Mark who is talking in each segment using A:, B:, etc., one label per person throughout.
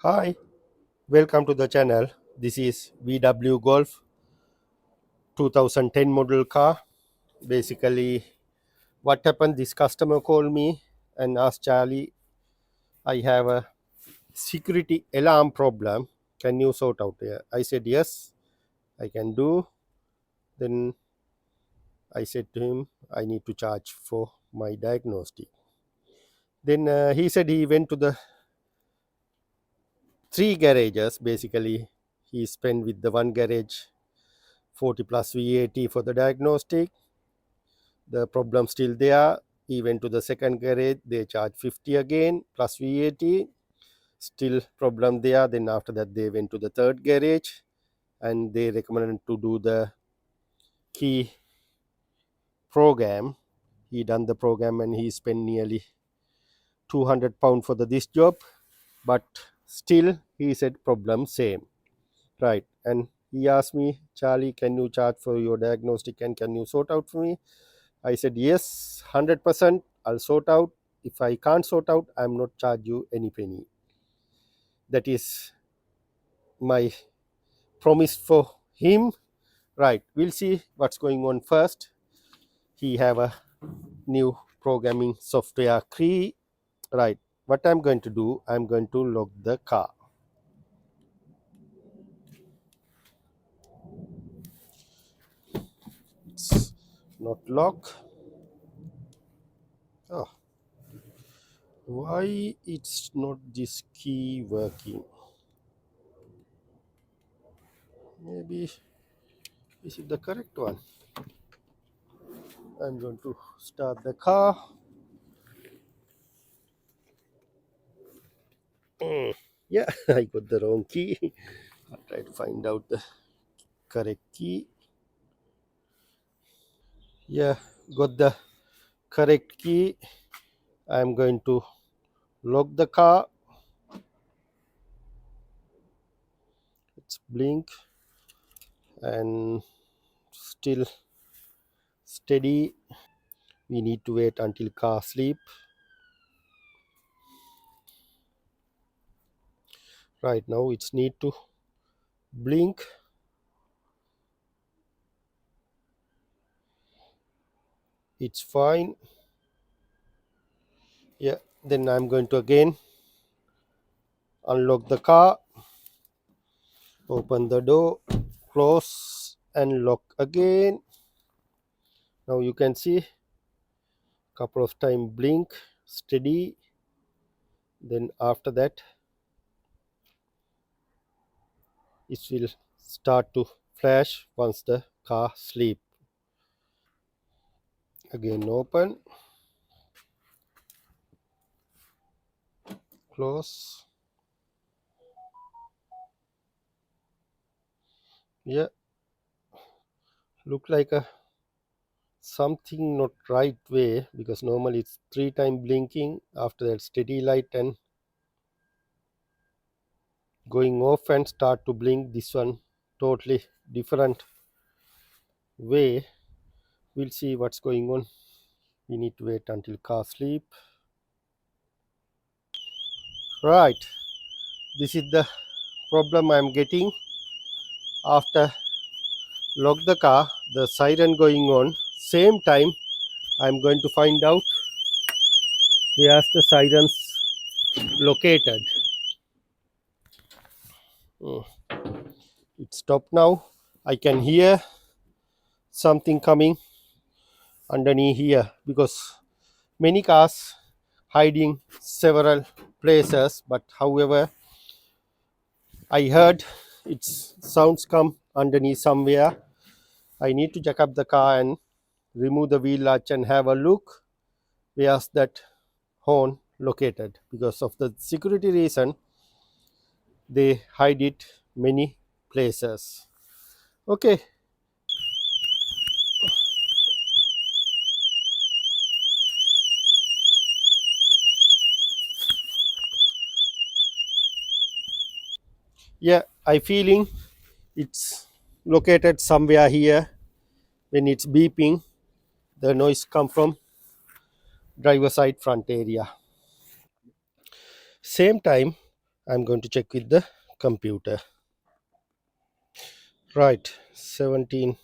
A: Hi, welcome to the channel. This is VW Golf 2010 model car. Basically, what happened? This customer called me and asked Charlie, I have a security alarm problem. Can you sort out here? I said, yes, I can do. Then I said to him, I need to charge for my diagnostic. Then he said he went to the three garages. Basically, he spent with the one garage 40 plus VAT for the diagnostic. The problem still there. He went to the second garage, they charge 50 again plus VAT, still problem there. Then after that they went to the third garage and they recommended to do the key program. He done the program and he spent nearly £200 for this job, but still he said problem same, right? And he asked me, Charlie, can you charge for your diagnostic and can you sort out for me? I said, yes, 100%, I'll sort out. If I can't sort out, I'm not charge you any penny. That is my promise for him. Right, we'll see what's going on first. He have a new programming software key. Right, what I'm going to do, I'm going to lock the car. It's not lock. Oh, why it's not this key working? Maybe is it the correct one? I'm going to start the car. Yeah, I got the wrong key. I'll try to find out the correct key. Yeah, got the correct key. I'm going to lock the car. It's blink and still steady. We need to wait until car sleep. Right now it's need to blink. It's fine. Yeah, then I'm going to again unlock the car, open the door, close and lock again. Now you can see couple of time blink, steady. Then after that it will start to flash once the car sleep. Again open, close. Yeah, look like a something not right way, because normally it's 3 time blinking, after that steady light and going off and start to blink. This one totally different way. We'll see what's going on. We need to wait until car sleep. Right, this is the problem I'm getting. After lock the car, the siren going on, same time I'm going to find out where's the sirens located. Hmm, it stopped now. I can hear something coming underneath here, because many cars hiding several places, but however I heard its sounds come underneath somewhere. I need to jack up the car and remove the wheel latch and have a look where's that horn located. Because of the security reason, they hide it many places. Okay, yeah, I feeling it's located somewhere here. When it's beeping, the noise come from driver side front area. Same time I'm going to check with the computer. Right, 17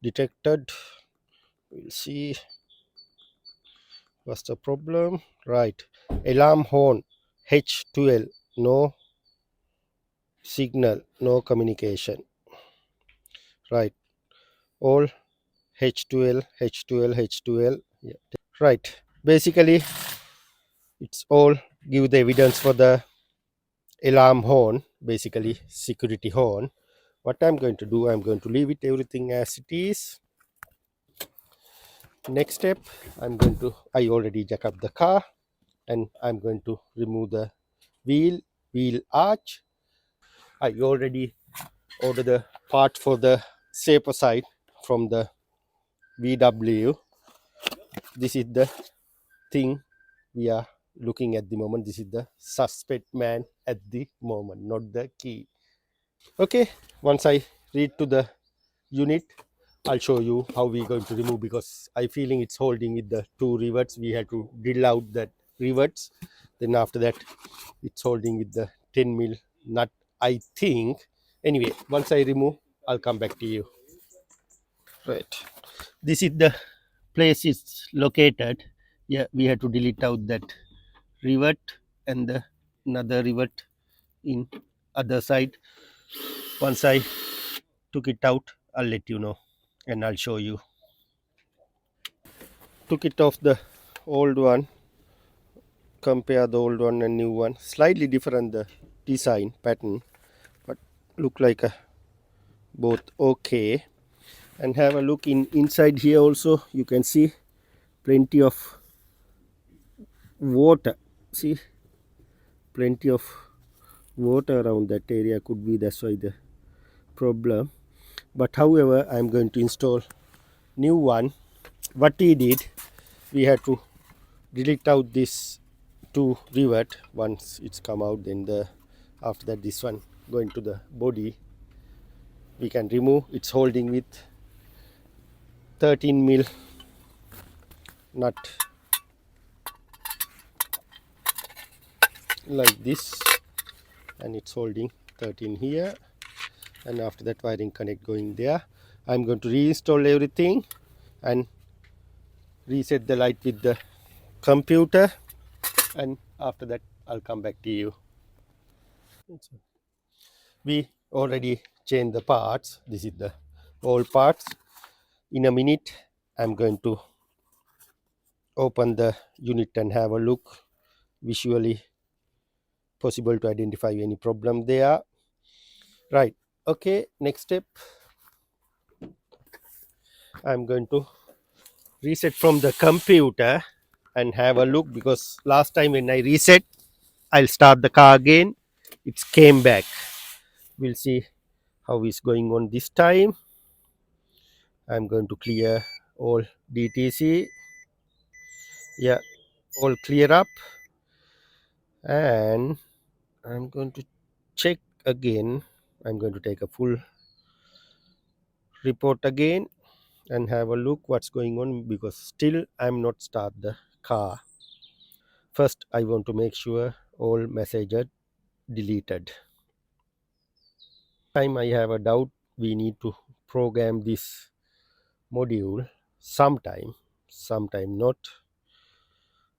A: detected. We'll see what's the problem. Right, alarm horn H12, no signal, no communication. Right, all H12, H12, H12. Yeah. Right, basically it's all give the evidence for the alarm horn, basically security horn. What I'm going to do, I'm going to leave it everything as it is. Next step, I already jack up the car, and I'm going to remove the wheel arch. I already ordered the part for the safer side from the VW. This is the thing we are looking at the moment. This is the suspect man at the moment, not the key. Okay, once I read to the unit, I'll show you how we're going to remove, because I feeling it's holding with the two rivets. We had to drill out that rivets. Then after that, it's holding with the 10 mil nut, I think. Anyway, once I remove, I'll come back to you. Right. This is the place it's located. Yeah, we had to delete out that rivet and the another rivet in other side. Once I took it out, I'll let you know and I'll show you. Took it off the old one, compare the old one and new one. Slightly different the design pattern, but look like both okay. And have a look inside here also. You can see plenty of water. See, plenty of water around that area. Could be that's why the problem. But however, I'm going to install new one. What we did, we had to delete out this two rivet. Once it's come out, then the after that this one going to the body, we can remove. It's holding with 13 mil nut like this, and it's holding 13 here, and after that wiring connect going there. I'm going to reinstall everything and reset the light with the computer, and after that I'll come back to you. We already changed the parts. This is the old parts. In a minute I'm going to open the unit and have a look visually, possible to identify any problem there. Right, okay, next step, I'm going to reset from the computer and have a look, because last time when I reset, I'll start the car again, it came back. We'll see how it's going on this time. I'm going to clear all DTC. Yeah, all clear up, and I'm going to check again. I'm going to take a full report again and have a look what's going on, because still I'm not start the car. First I want to make sure all messages deleted. Time I have a doubt, we need to program this module sometime not.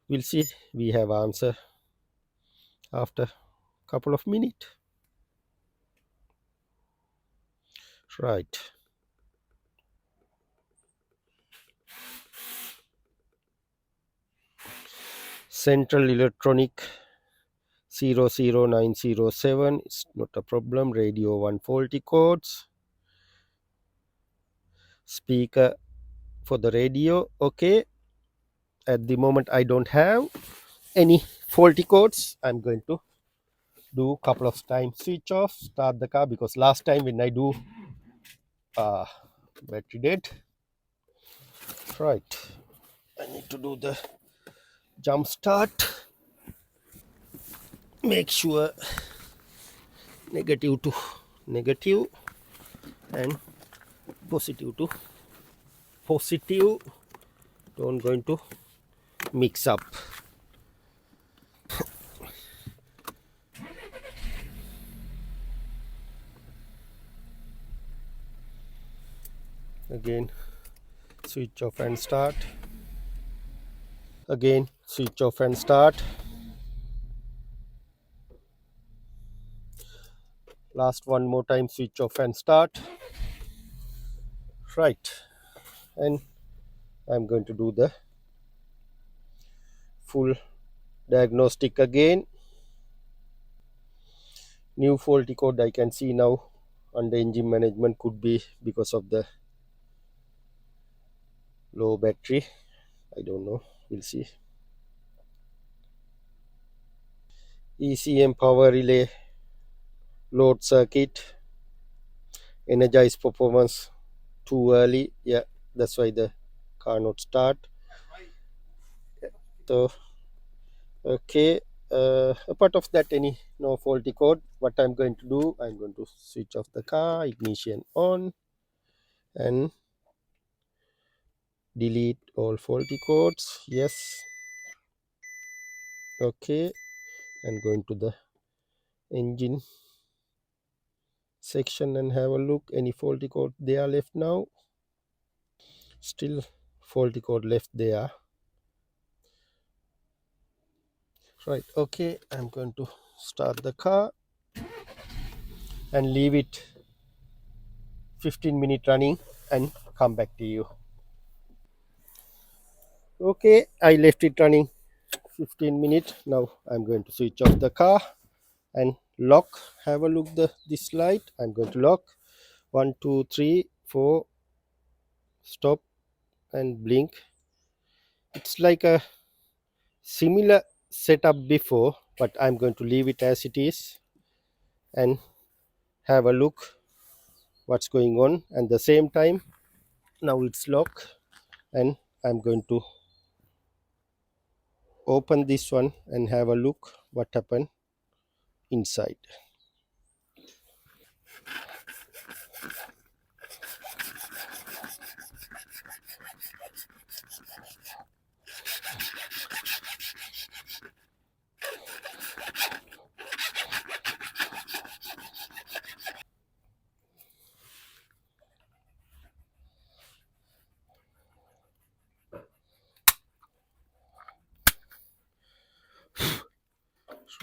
A: We'll see. We have answer after couple of minutes. Right, central electronic 00907, it's not a problem. Radio 1 faulty codes, speaker for the radio, okay. At the moment I don't have any faulty codes. I'm going to do couple of times switch off, start the car, because last time when I do battery dead. Right, I need to do the jump start, make sure negative to negative and positive to positive, don't going to mix up. Again switch off and start. Again switch off and start. Last one more time, switch off and start. Right, and I'm going to do the full diagnostic again. New faulty code I can see now under engine management, could be because of the low battery. I don't know, we'll see. ECM power relay load circuit, energize performance too early. Yeah, that's why the car not start. So okay, apart of that, any no faulty code. What I'm going to do, I'm going to switch off the car, ignition on, and delete all faulty codes. Yes. Okay, and going to the engine section and have a look. Any faulty code they are left now? Still faulty code left there. Right, okay, I'm going to start the car and leave it 15-minute running and come back to you. Okay, I left it running 15 minutes. Now I'm going to switch off the car and lock. Have a look this light. I'm going to lock. 1 2 3 4, stop and blink. It's like a similar setup before, but I'm going to leave it as it is and have a look what's going on. And the same time, now it's locked, and I'm going to open this one and have a look what happened inside.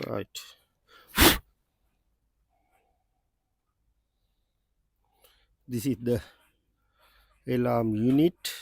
A: Right, this is the alarm unit.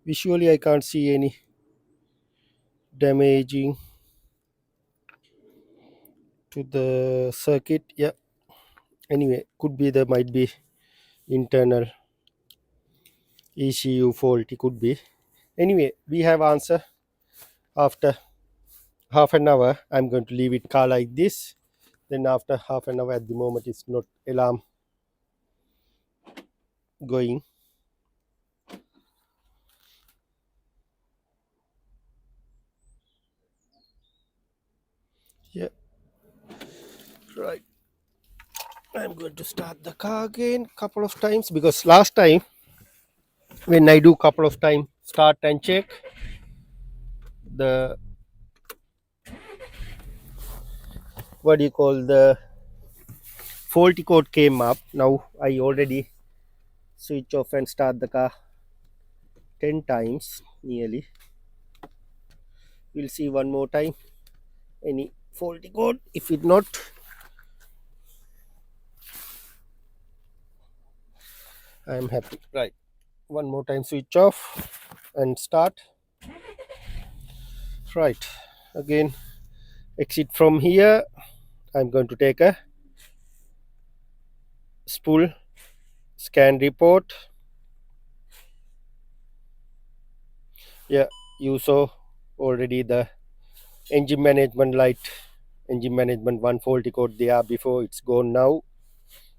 A: Visually I can't see any damaging to the circuit. Yeah, anyway, could be there might be internal ECU fault. It could be. Anyway, we have answer. After half an hour I'm going to leave it car like this. Then after half an hour, at the moment it's not alarm going. Yeah, right, I'm going to start the car again couple of times, because last time when I do couple of times start and check, the what do you call, the faulty code came up. Now I already switch off and start the car 10 times nearly. We'll see one more time any faulty code. If it not, I'm happy. Right, one more time switch off and start. Right, again exit from here. I'm going to take a spool scan report. Yeah, you saw already the engine management light, engine management one faulty code there before. It's gone now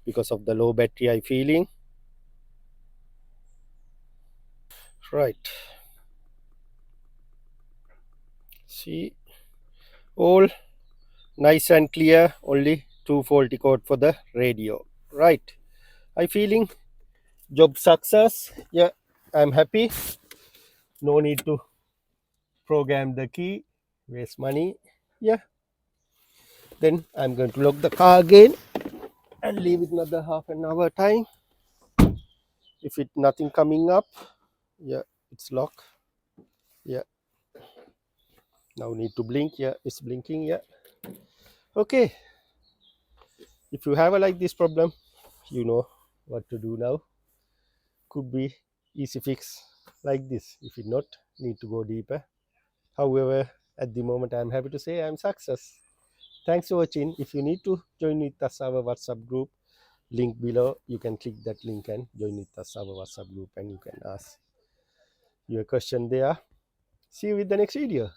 A: because of the low battery I feeling. Right, see, all nice and clear, only two faulty code for the radio. Right, I feeling job success. Yeah, I'm happy. No need to program the key, waste money. Yeah, then I'm going to lock the car again and leave it another half an hour time. If it nothing coming up, yeah, it's locked. Yeah, now need to blink. Yeah, it's blinking. Yeah, okay. If you have a like this problem, you know what to do now. Could be easy fix like this. If it not, need to go deeper. However, at the moment, I'm happy to say I'm success. Thanks for watching. If you need to join with us our WhatsApp group, link below. You can click that link and join with us our WhatsApp group, and you can ask your question there. See you with the next video.